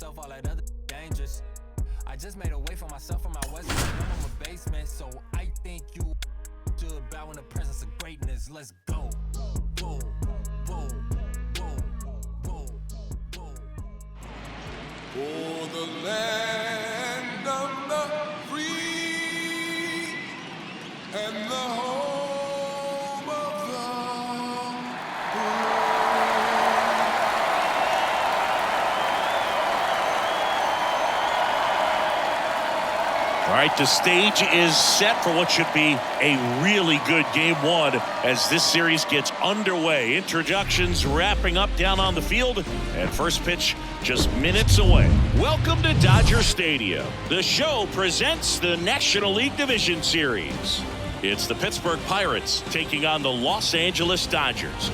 myself, all that other dangerous. I just made a way for myself from my west side, I'm a basement, so I think you should bow in the presence of greatness. Let's go. Whoa, whoa, whoa, whoa, whoa. For the land of the free and the home of the All right, the stage is set for what should be a really good game one as this series gets underway. Introductions wrapping up down on the field, and first pitch just minutes away. Welcome to Dodger Stadium. The show presents the National League Division Series. It's the Pittsburgh Pirates taking on the Los Angeles Dodgers.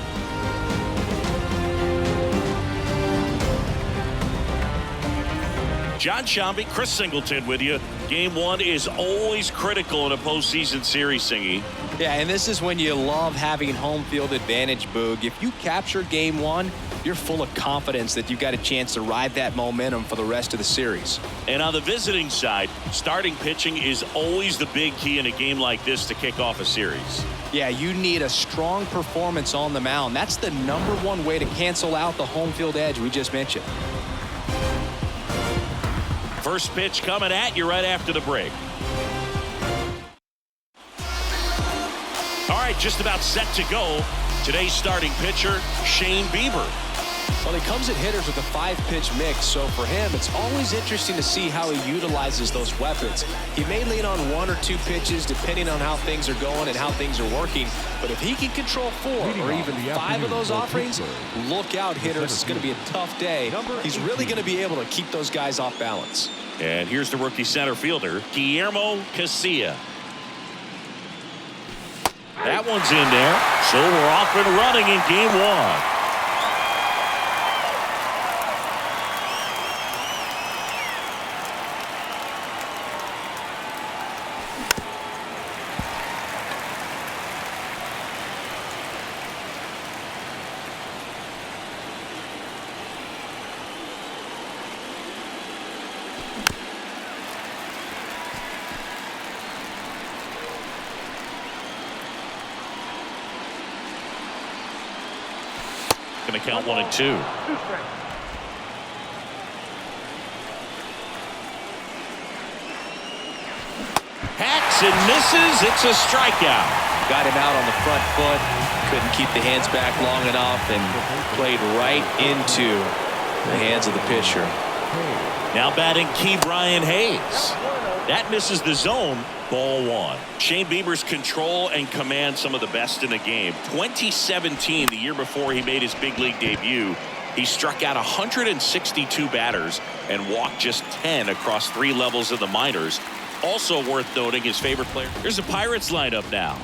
John Shambi, Chris Singleton with you. Game one is always critical in a postseason series, Singy. Yeah, and this is when you love having home field advantage, Boog. If you capture game one, you're full of confidence that you've got a chance to ride that momentum for the rest of the series. And on the visiting side, starting pitching is always the big key in a game like this to kick off a series. Yeah, you need a strong performance on the mound. That's the #1 way to cancel out the home field edge we just mentioned. First pitch coming at you right after the break. All right, just about set to go. Today's starting pitcher, Shane Bieber. Well, he comes at hitters with a 5-pitch mix, so for him, it's always interesting to see how he utilizes those weapons. He may lean on 1 or 2 pitches depending on how things are going and how things are working, but if he can control 4 or even 5 of those offerings, look out, hitters. It's going to be a tough day. He's really going to be able to keep those guys off balance. And here's the rookie center fielder, Guillermo Casilla. That one's in there, so we're off and running in game one. Going to count 1 and 2. Hacks and misses. It's a strikeout. Got him out on the front foot. Couldn't keep the hands back long enough and played right into the hands of the pitcher. Now batting Key Brian Hayes. That misses the zone. Ball 1. Shane Bieber's control and command some of the best in the game. 2017, the year before he made his big league debut, he struck out 162 batters and walked just 10 across 3 levels of the minors. Also worth noting, his favorite player. Here's the Pirates lineup now.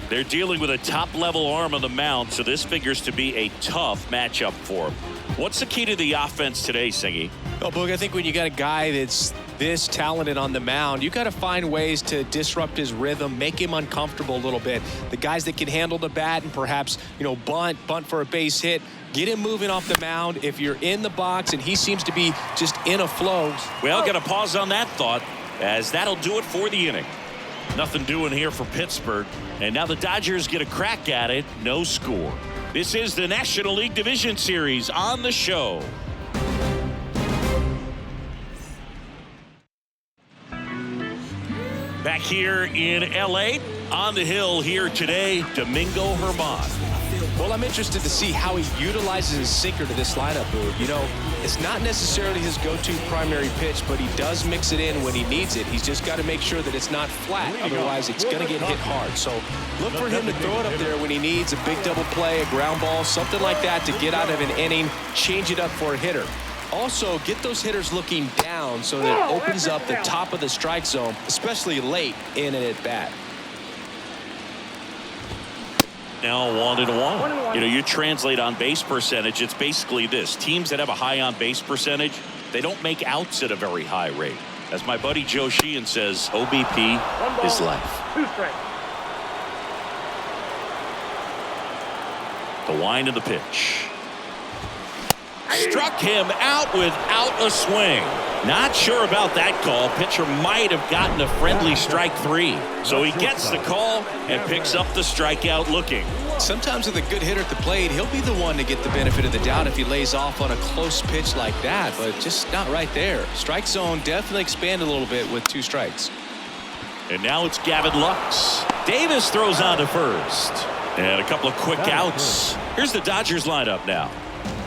They're dealing with a top-level arm on the mound, so this figures to be a tough matchup for him. What's the key to the offense today, Singy? Well, Boog, I think when you got a guy that's this talented on the mound, you got to find ways to disrupt his rhythm, make him uncomfortable a little bit. The guys that can handle the bat and perhaps, bunt for a base hit, get him moving off the mound. If you're in the box and he seems to be just in a flow. Well, got to pause on that thought, as that'll do it for the inning. Nothing doing here for Pittsburgh, and now the Dodgers get a crack at it. No score. This is the National League Division Series on the show. Back here in L.A., on the hill here today, Domingo Germán. Well, I'm interested to see how he utilizes his sinker to this lineup, Boog. It's not necessarily his go-to primary pitch, but he does mix it in when he needs it. He's just got to make sure that it's not flat. Otherwise, it's going to get hit hard. So look for him to throw it up there when he needs a big double play, a ground ball, something like that to get out of an inning, change it up for a hitter. Also, get those hitters looking down so that it opens up the top of the strike zone, especially late in an at-bat. Now 1-1. You translate on base percentage, it's basically this. Teams that have a high on base percentage, they don't make outs at a very high rate. As my buddy Joe Sheehan says, OBP is life. The wind of the pitch. Struck him out without a swing. Not sure about that call. Pitcher might have gotten a friendly strike 3. So he gets the call and picks up the strikeout looking. Sometimes with a good hitter at the plate, he'll be the one to get the benefit of the doubt if he lays off on a close pitch like that, but just not right there. Strike zone definitely expanded a little bit with 2 strikes. And now it's Gavin Lux. Davis throws on to first. And a couple of quick outs. Here's the Dodgers lineup now.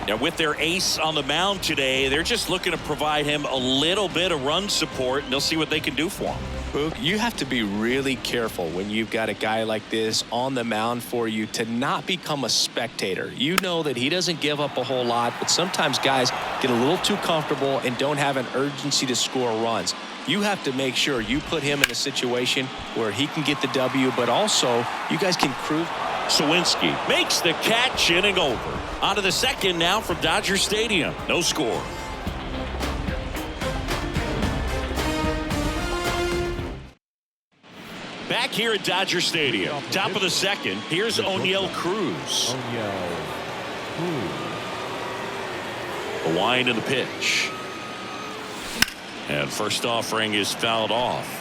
Now with their ace on the mound today, they're just looking to provide him a little bit of run support, and they'll see what they can do for him. Boog, you have to be really careful when you've got a guy like this on the mound for you to not become a spectator. You know that he doesn't give up a whole lot, but sometimes guys get a little too comfortable and don't have an urgency to score runs. You have to make sure you put him in a situation where he can get the W, but also you guys can cruise. Sawinski makes the catch, inning over. On to the second now from Dodger Stadium. No score. Back here at Dodger Stadium. Top of the second. Here's O'Neill Cruz. The wind of the pitch. And first offering is fouled off.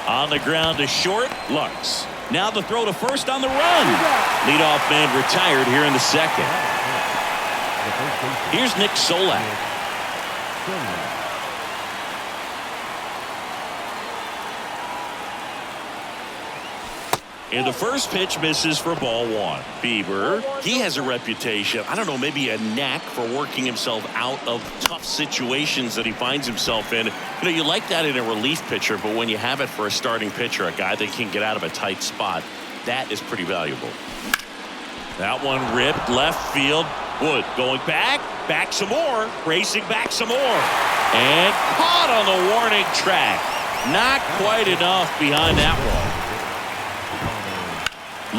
On the ground to short, Lux. Now the throw to first on the run. Leadoff man retired here in the second. Here's Nick Solak. And the first pitch misses for ball 1. Bieber, he has a reputation, I don't know, maybe a knack for working himself out of tough situations that he finds himself in. You know, you like that in a relief pitcher, but when you have it for a starting pitcher, a guy that can get out of a tight spot, that is pretty valuable. That one ripped left field. Wood going back some more, racing back some more. And caught on the warning track. Not quite enough behind that one.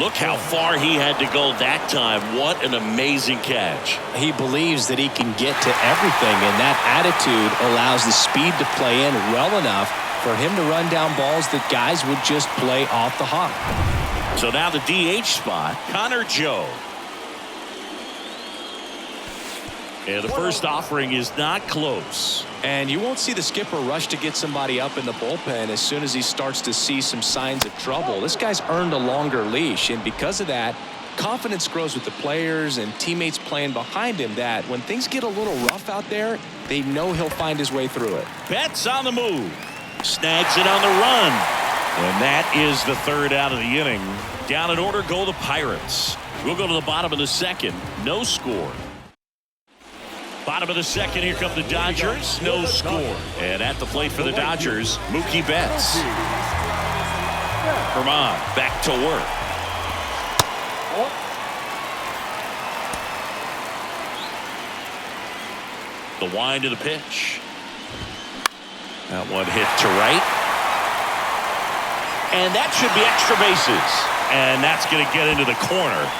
Look how far he had to go that time. What an amazing catch. He believes that he can get to everything, and that attitude allows the speed to play in well enough for him to run down balls that guys would just play off the hop. So now the DH spot, Connor Joe. And the first offering is not close. And you won't see the skipper rush to get somebody up in the bullpen as soon as he starts to see some signs of trouble. This guy's earned a longer leash, and because of that, confidence grows with the players and teammates playing behind him, that when things get a little rough out there, they know he'll find his way through it. Betts on the move. Snags it on the run. And that is the third out of the inning. Down in order go the Pirates. We'll go to the bottom of the second. No score. Bottom of the second, here come the Dodgers. No score. And at the plate for the Dodgers, Mookie Betts. Herman back to work. The wind of the pitch. That one hit to right. And that should be extra bases. And that's going to get into the corner.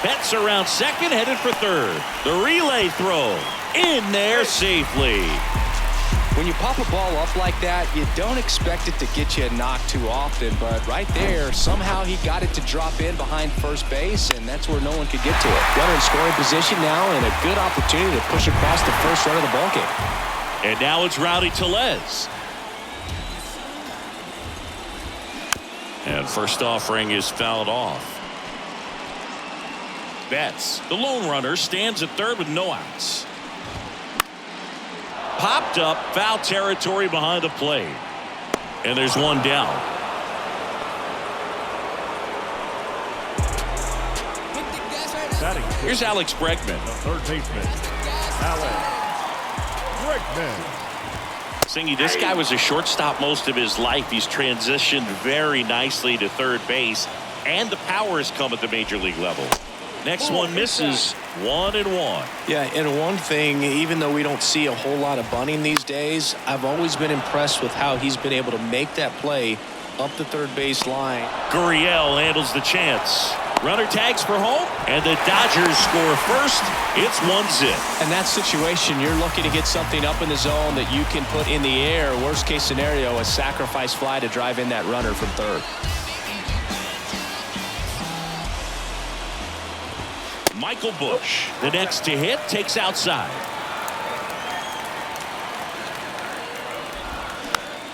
Betts around second, headed for third. The relay throw in there safely. When you pop a ball up like that, you don't expect it to get you a knock too often, but right there, somehow he got it to drop in behind first base, and that's where no one could get to it. Runner in scoring position now, and a good opportunity to push across the first run of the ballgame. And now it's Rowdy Tellez. And first offering is fouled off. Betts, the lone runner, stands at third with no outs. Popped up, foul territory behind the plate. And there's one down. Here's Alex Bregman. The third baseman, Alex Bregman. Singy, this guy was a shortstop most of his life. He's transitioned very nicely to third base, and the power has come at the major league level. Next one misses. 1-1. Yeah, and one thing, even though we don't see a whole lot of bunting these days, I've always been impressed with how he's been able to make that play up the third base line. Gurriel handles the chance. Runner tags for home, and the Dodgers score first. It's 1-0. In that situation, you're looking to get something up in the zone that you can put in the air. Worst case scenario, a sacrifice fly to drive in that runner from third. Michael Bush, the next to hit, takes outside.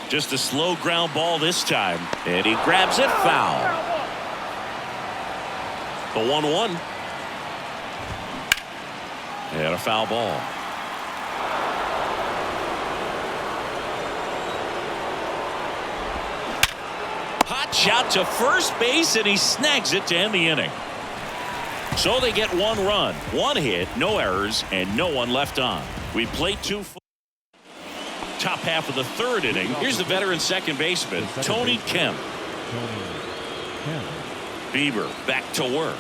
Just a slow ground ball this time, and he grabs it, foul. The 1-1. And a foul ball. Hot shot to first base, and he snags it to end the inning. So they get 1 run, 1 hit, no errors, and no one left on. We played 2. Top half of the 3rd inning. Here's the veteran second baseman, Tony Kemp. Bieber back to work.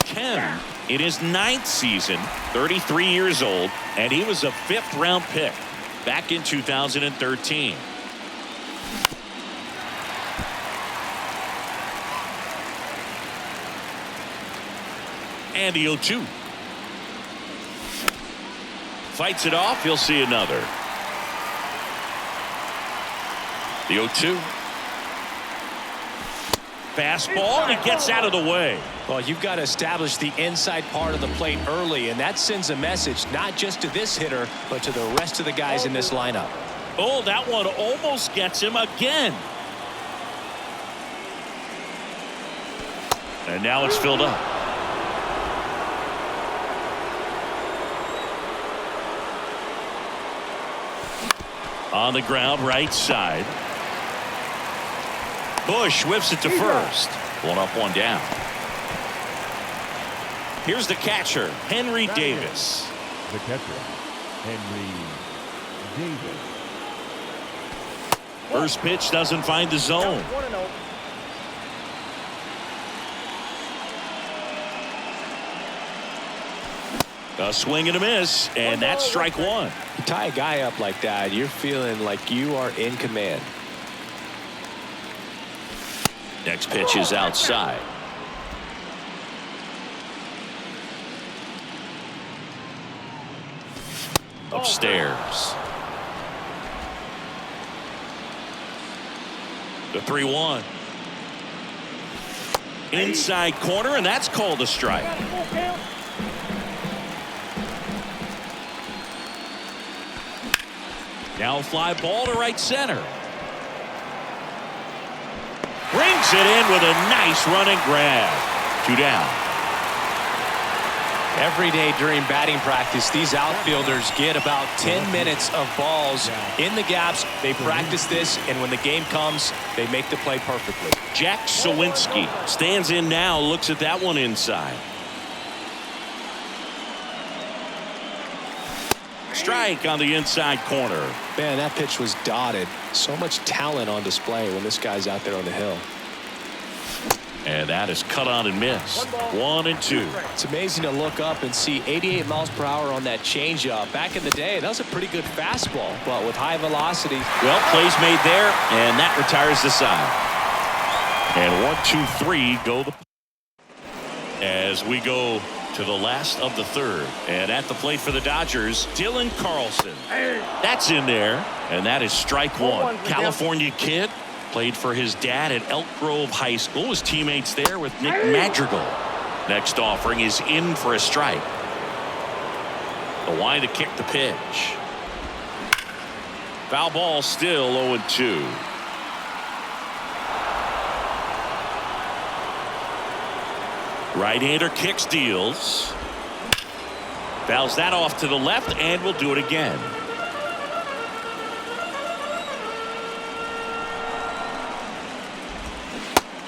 Kemp in his 9th season, 33 years old, and he was a 5th round pick back in 2013. And the 0-2. Fights it off. He'll see another. The 0-2. Fastball, and he gets out of the way. Well, you've got to establish the inside part of the plate early, and that sends a message not just to this hitter, but to the rest of the guys in this lineup. Oh, that one almost gets him again. And now it's filled up. On the ground, right side. Bush whips it to first. 1 up, 1 down. Here's the catcher, Henry Davis. The catcher, Henry Davis. First pitch doesn't find the zone. A swing and a miss, and that's strike 1. You tie a guy up like that, you're feeling like you are in command. Next pitch is outside. Upstairs. The 3-1. Inside corner, and that's called a strike. Now fly ball to right center. Brings it in with a nice running grab. 2 down. Every day during batting practice, these outfielders get about 10 minutes of balls in the gaps. They practice this, and when the game comes, they make the play perfectly. Jack Sawinski stands in now, looks at that one inside. Strike on the inside corner. Man, that pitch was dotted. So much talent on display when this guy's out there on the hill. And that is cut on and missed. 1 and 2. It's amazing to look up and see 88 miles per hour on that changeup. Back in the day, that was a pretty good fastball, but with high velocity. Well, plays made there, and that retires the side. And 1, 2, 3 go the. As we go to the last of the 3rd, and at the plate for the Dodgers, Dylan Carlson. That's in there, and that is strike 1. California kid. Played for his dad at Elk Grove High School. His teammates there with Nick Madrigal. Next offering is in for a strike. The line to kick the pitch. Foul ball, still 0-2. Right-hander kicks, deals. Fouls that off to the left, and will do it again.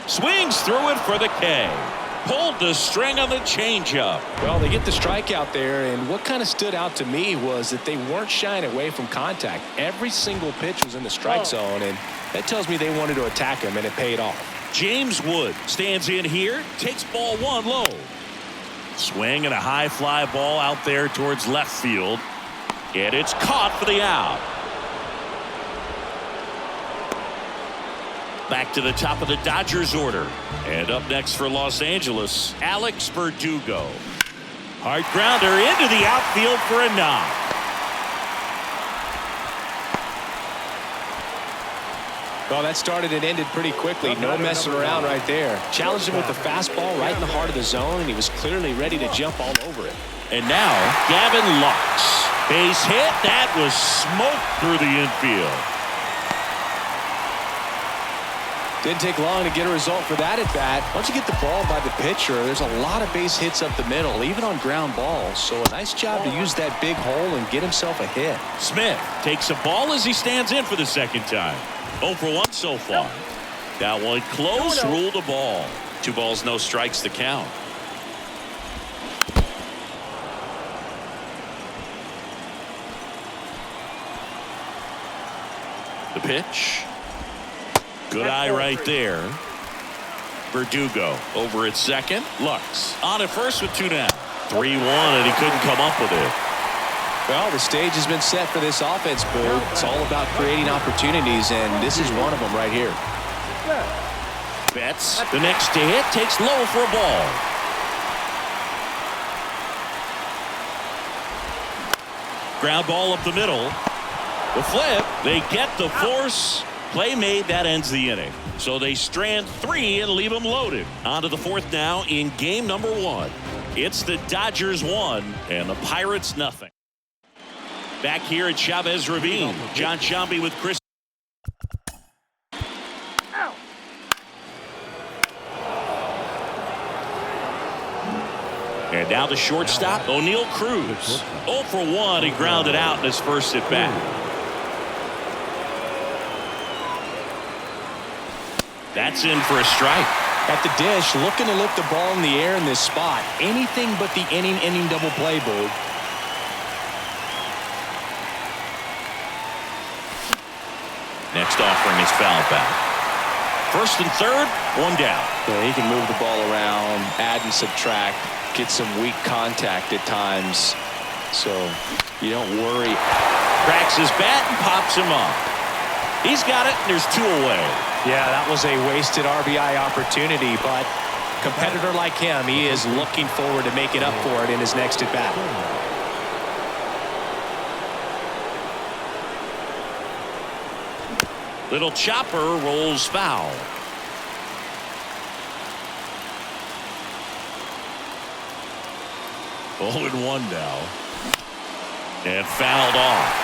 Swings through it for the K. Pulled the string on the changeup. Well, they get the strikeout there, and what kind of stood out to me was that they weren't shying away from contact. Every single pitch was in the strike zone, and that tells me they wanted to attack him, and it paid off. James Wood stands in here, takes ball 1 low. Swing and a high fly ball out there towards left field, and it's caught for the out. Back to the top of the Dodgers order. And up next for Los Angeles, Alex Verdugo. Hard grounder into the outfield for a knock. Well, that started and ended pretty quickly. No messing around right there. Challenged him with the fastball right in the heart of the zone, and he was clearly ready to jump all over it. And now, Gavin Lux. Base hit. That was smoked through the infield. Didn't take long to get a result for that at bat. Once you get the ball by the pitcher, there's a lot of base hits up the middle, even on ground balls. So a nice job to use that big hole and get himself a hit. Smith takes a ball as he stands in for the second time. 0 for 1 so far. That one close, ruled a ball. 2 balls, no strikes to count. The pitch. Good eye right there. Verdugo over at second. Lux on at first with 2 down. 3-1, and he couldn't come up with it. Well, the stage has been set for this offense, Boo. It's all about creating opportunities, and this is one of them right here. Betts, the next to hit, takes low for a ball. Ground ball up the middle. The flip, they get the force. Play made, that ends the inning. So they strand 3 and leave them loaded. On to the 4th now in game number 1. It's the Dodgers 1 and the Pirates nothing. Back here at Chavez Ravine, John Sciambi with Chris. And now the shortstop, O'Neal Cruz. 0 for 1, he grounded out in his first at bat. That's in for a strike. At the dish, looking to lift the ball in the air in this spot. Anything but the inning double play, Boo. Next offering is foul back. 1st and 3rd, 1 down. Yeah, he can move the ball around, add and subtract, get some weak contact at times. So you don't worry. Cracks his bat and pops him up. He's got it, and there's 2 away. Yeah, that was a wasted RBI opportunity, but competitor like him, he is looking forward to making up for it in his next at bat. Little chopper rolls foul. Oh, and 1 now. And fouled off.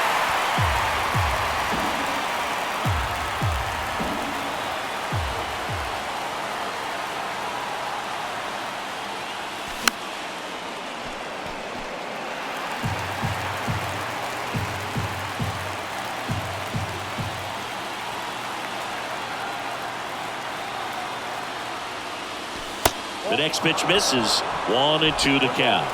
The next pitch misses. 1 and 2 to count.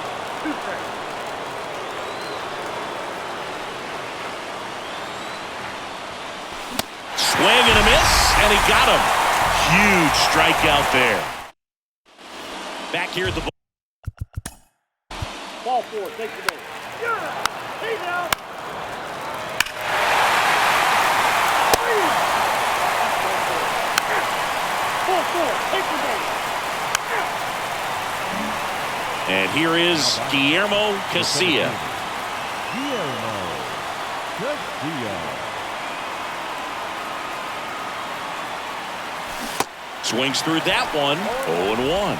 Swing and a miss, and he got him. Huge strikeout there. Back here at the Ball 4, take the ball. Hey now. And here is Guillermo Casilla. Guillermo Casilla. Swings through that one. 0-1.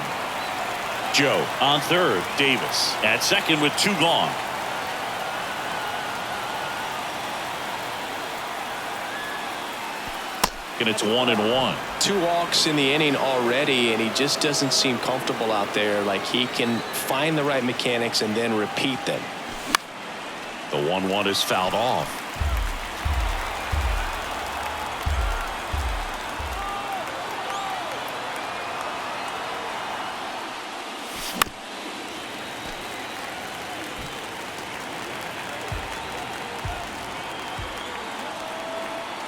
Joe on 3rd. Davis at 2nd with 2 gone. And it's 1-1. 2 walks in the inning already, and he just doesn't seem comfortable out there. Like he can find the right mechanics and then repeat them. The 1-1 is fouled off.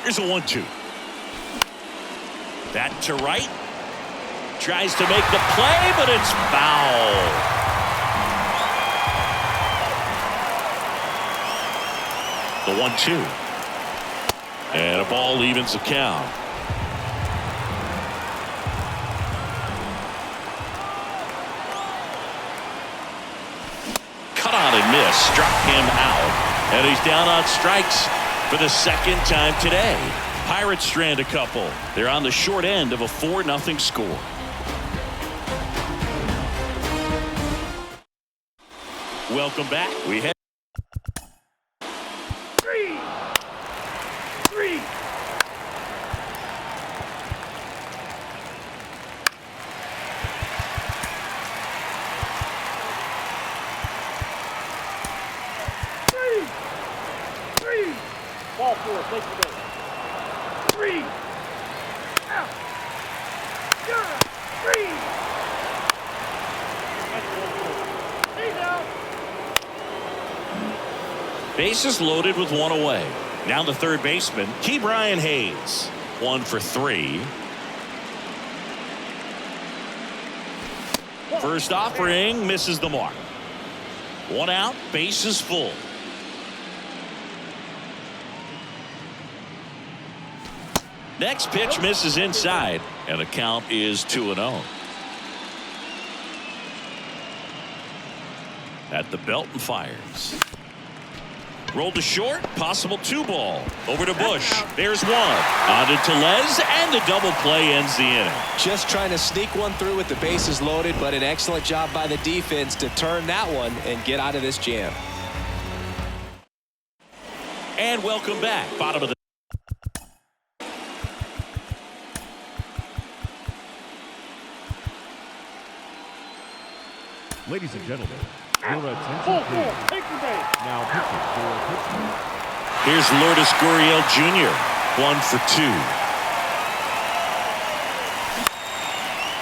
Here's a 1-2. That to right. Tries to make the play, but it's foul. The 1-2. And a ball evens the count. Cut on and miss. Struck him out. And he's down on strikes for the 2nd time today. Pirates strand a couple. They're on the short end of a 4-0 score. Welcome back. We head. Three. Ball four, take the ball. 3. Out. Yeah. 3. He's out. Bases loaded with one away. Now the third baseman, Brian Hayes. 1 for 3. First offering misses the mark. 1 out, bases full. Next pitch misses inside, and the count is 2-0. At the belt and fires. Rolled to short, possible 2-ball. Over to Bush. There's one. On to Tellez, and the double play ends the inning. Just trying to sneak one through with the bases loaded, but an excellent job by the defense to turn that one and get out of this jam. And welcome back. Bottom of the Ladies and gentlemen, your attention please. Now pitching for Pittsburgh. Here's Lourdes Gurriel Jr. 1 for 2.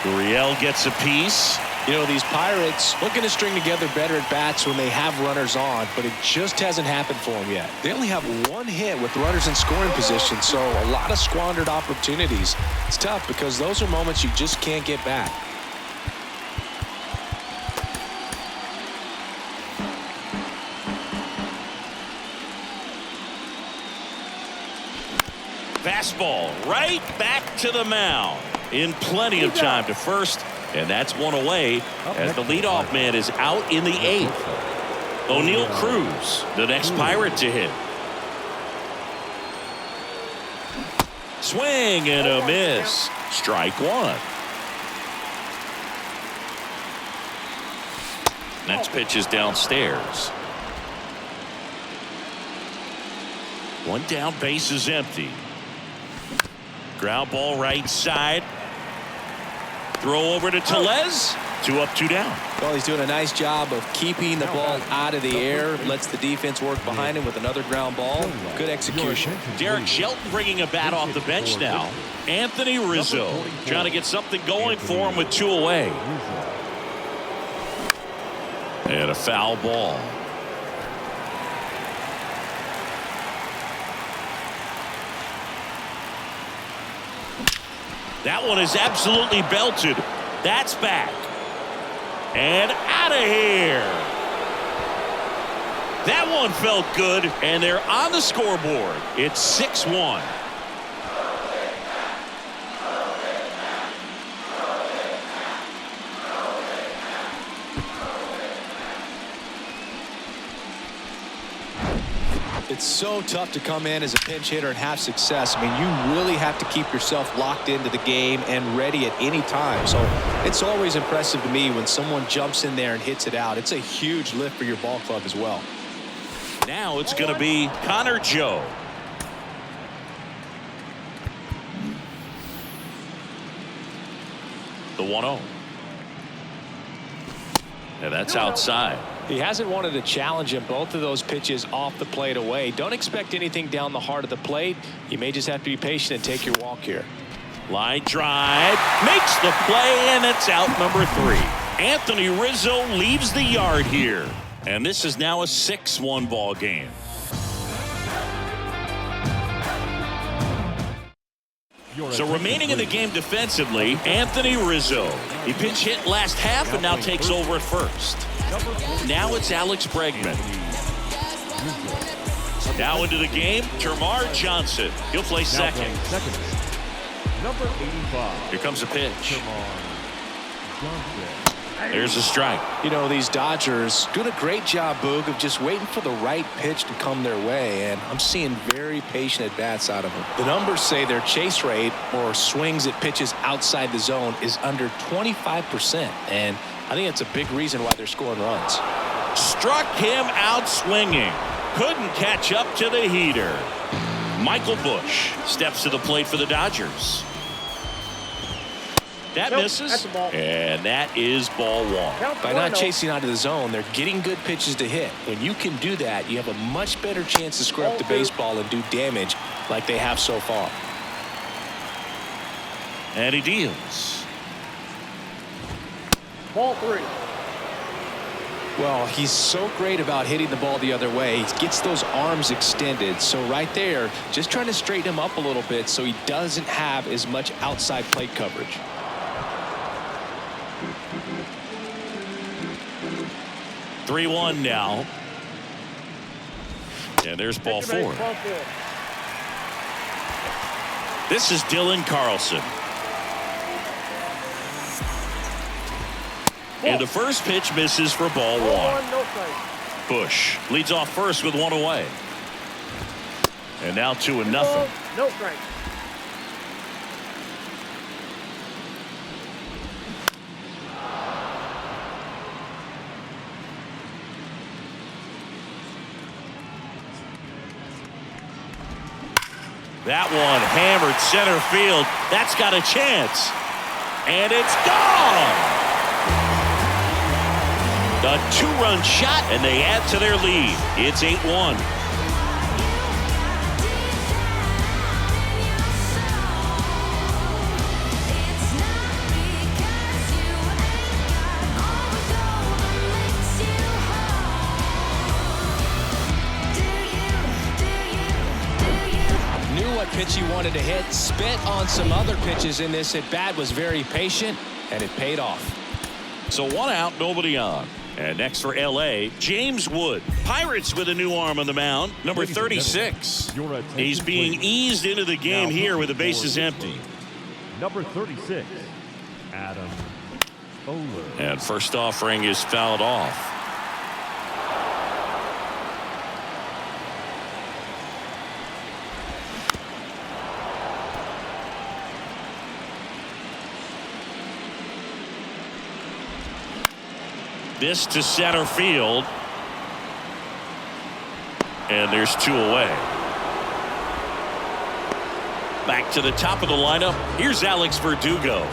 Gurriel gets a piece. You know, these Pirates looking to string together better at bats when they have runners on, but it just hasn't happened for them yet. They only have 1 hit with runners in scoring position, so a lot of squandered opportunities. It's tough because those are moments you just can't get back. Fastball right back to the mound in plenty of time to first, and that's one away as the leadoff man is out in the 8th. O'Neal Cruz, the next Pirate to hit. Swing and a miss. Strike 1. Next pitch is downstairs. 1 down, base is empty. Ground ball right side. Throw over to Tellez. 2 up, 2 down. Well, he's doing a nice job of keeping the ball out of the air. Lets the defense work behind him with another ground ball. Good execution. Derek Shelton bringing a bat off the bench now. Anthony Rizzo trying to get something going for him with 2 away. And a foul ball. That one is absolutely belted. That's back. And out of here. That one felt good, and they're on the scoreboard. It's 6-1. It's so tough to come in as a pinch hitter and have success. I mean, you really have to keep yourself locked into the game and ready at any time. So it's always impressive to me when someone jumps in there and hits it out. It's a huge lift for your ball club as well. Now it's going to be Connor Joe. The 1-0. And that's outside. He hasn't wanted to challenge him. Both of those pitches off the plate away. Don't expect anything down the heart of the plate. You may just have to be patient and take your walk here. Line drive. Makes the play, and it's out number 3. Anthony Rizzo leaves the yard here. And this is now a 6-1 ball game. So remaining in the game defensively, Anthony Rizzo. He pinch hit last half and now takes over at first. Now it's Alex Bregman. Now into the game, Termarr Johnson. He'll play second. Number 85. Here comes a pitch. There's a strike. You know, these Dodgers doing a great job, Boog, of just waiting for the right pitch to come their way, and I'm seeing very patient at-bats out of them. The numbers say their chase rate, or swings at pitches outside the zone, is under 25%, and I think that's a big reason why they're scoring runs. Struck him out swinging. Couldn't catch up to the heater. Michael Busch steps to the plate for the Dodgers. That misses, that's a ball. And that is ball one. By not chasing out of the zone, they're getting good pitches to hit. When you can do that, you have a much better chance to square up the baseball and do damage like they have so far. And he deals. Ball 3. Well, he's so great about hitting the ball the other way. He gets those arms extended. So right there, just trying to straighten him up a little bit so he doesn't have as much outside plate coverage. 3-1 now. And there's ball 4. This is Dylan Carlson. And the first pitch misses for ball 1. Busch leads off first with 1 away. And now 2-0. No strike. That one hammered center field. That's got a chance. And it's gone. A 2-run shot, and they add to their lead. It's 8-1. Pitch he wanted to hit, spit on some other pitches in this at bat, was very patient, and it paid off. So 1 out, nobody on. And next for LA, James Wood. Pirates with a new arm on the mound, number 36. He's being eased into the game here with the bases empty. Number 36, Adam Oler. And first offering is fouled off. This to center field. And there's 2 away. Back to the top of the lineup. Here's Alex Verdugo.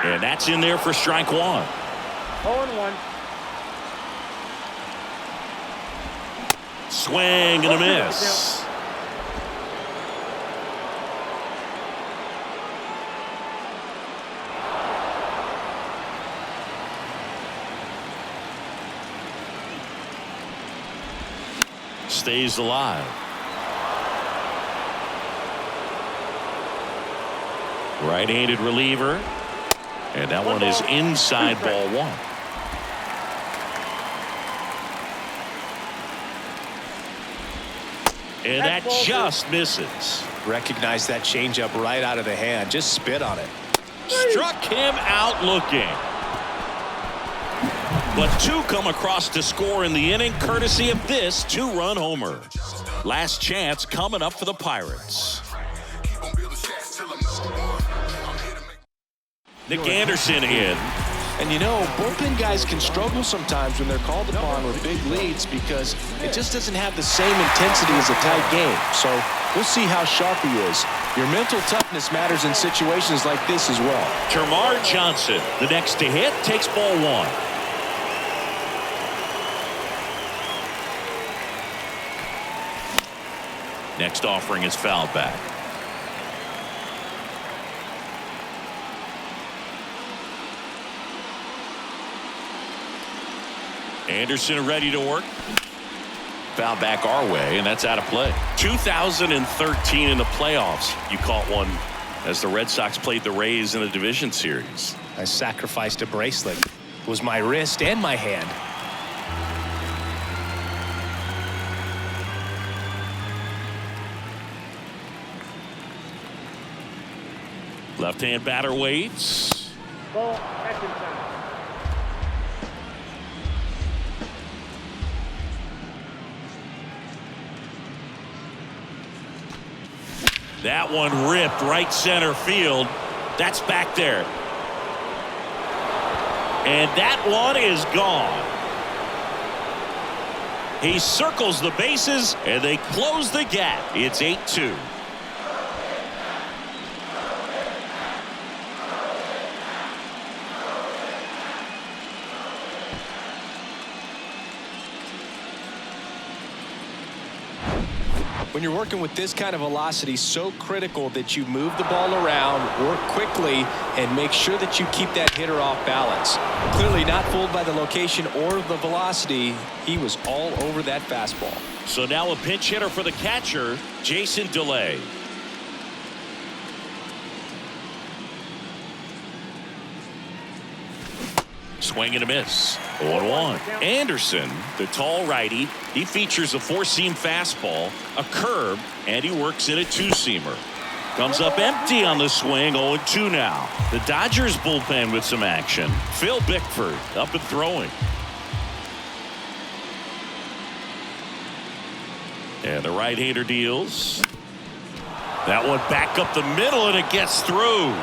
And that's in there for strike 1. 0-1. Swing and a miss. Stays alive. Right-handed reliever. And that one is inside ball 1. And that just misses. Recognize that changeup right out of the hand. Just spit on it. Struck him out looking. But 2 come across to score in the inning, courtesy of this 2-run homer. Last chance coming up for the Pirates. Nick Anderson in. And you know, bullpen guys can struggle sometimes when they're called upon with big leads because it just doesn't have the same intensity as a tight game. So we'll see how sharp he is. Your mental toughness matters in situations like this as well. Termarr Johnson, the next to hit, takes ball 1. Next offering is fouled back. Anderson ready to work. Foul back our way, and that's out of play. 2013 in the playoffs. You caught one as the Red Sox played the Rays in the division series. I sacrificed a bracelet. It was my wrist and my hand. Left-hand batter waits. Ball action time. That one ripped right center field. That's back there. And that one is gone. He circles the bases, and they close the gap. It's 8-2. When you're working with this kind of velocity, so critical that you move the ball around, work quickly, and make sure that you keep that hitter off balance. Clearly not fooled by the location or the velocity. He was all over that fastball. So now a pinch hitter for the catcher, Jason DeLay. Swing and a miss. 0-1. Anderson, the tall righty, he features a four-seam fastball, a curve, and he works in a two-seamer. Comes up empty on the swing. 0-2 now. The Dodgers bullpen with some action. Phil Bickford up and throwing. And the right-hander deals. That one back up the middle, and it gets through.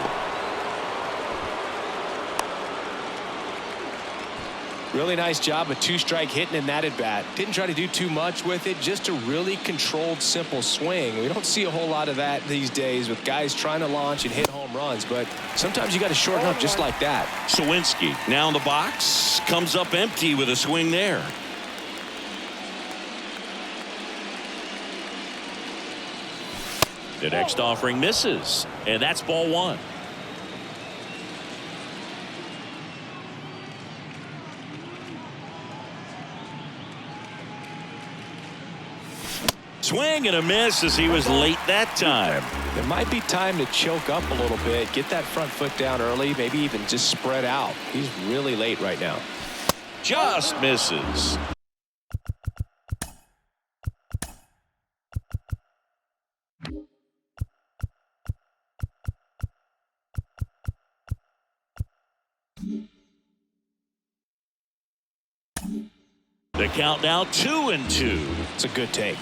Really nice job of two-strike hitting in that at-bat. Didn't try to do too much with it, just a really controlled, simple swing. We don't see a whole lot of that these days with guys trying to launch and hit home runs, but sometimes you got to shorten up just like that. Sawinski now in the box, comes up empty with a swing there. The next offering misses, and that's ball one. Swing and a miss as he was late that time. It might be time to choke up a little bit, get that front foot down early, maybe even just spread out. He's really late right now. Just misses. The count now 2-2. It's a good take.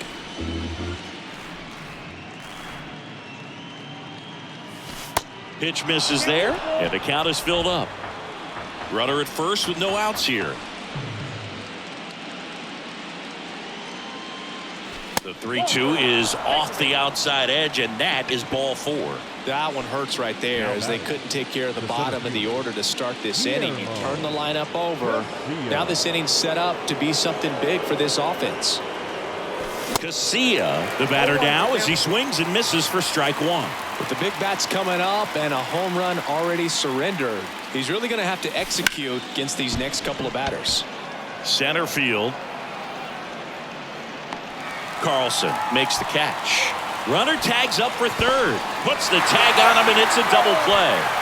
Pitch misses there, and the count is filled up. Runner at first with no outs here. The 3-2 is off the outside edge, and that is ball four. That one hurts right there as they couldn't take care of the bottom of the order to start this inning. You turn the lineup over. Now this inning's set up to be something big for this offense. Casilla, the batter now, as he swings and misses for strike one. With the big bats coming up and a home run already surrendered, he's really going to have to execute against these next couple of batters. Center field. Carlson makes the catch. Runner tags up for third. Puts the tag on him, and it's a double play.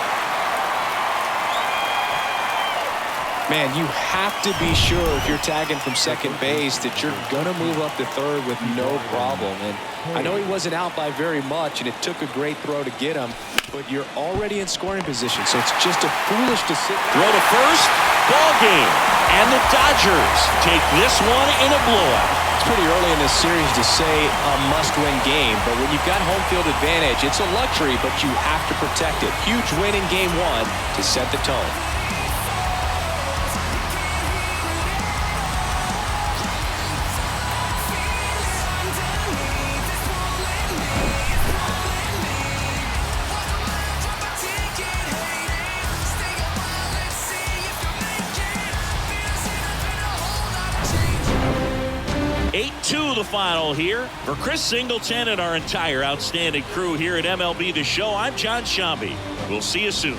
Man, you have to be sure if you're tagging from second base that you're going to move up to third with no problem. And I know he wasn't out by very much, and it took a great throw to get him, but you're already in scoring position, so it's just a foolish to sit. Throw to first, ball game. And the Dodgers take this one in a blowout. It's pretty early in this series to say a must-win game, but when you've got home field advantage, it's a luxury, but you have to protect it. Huge win in game one to set the tone. The final here for Chris Singleton and our entire outstanding crew here at MLB The Show. I'm John Shambi. We'll see you soon.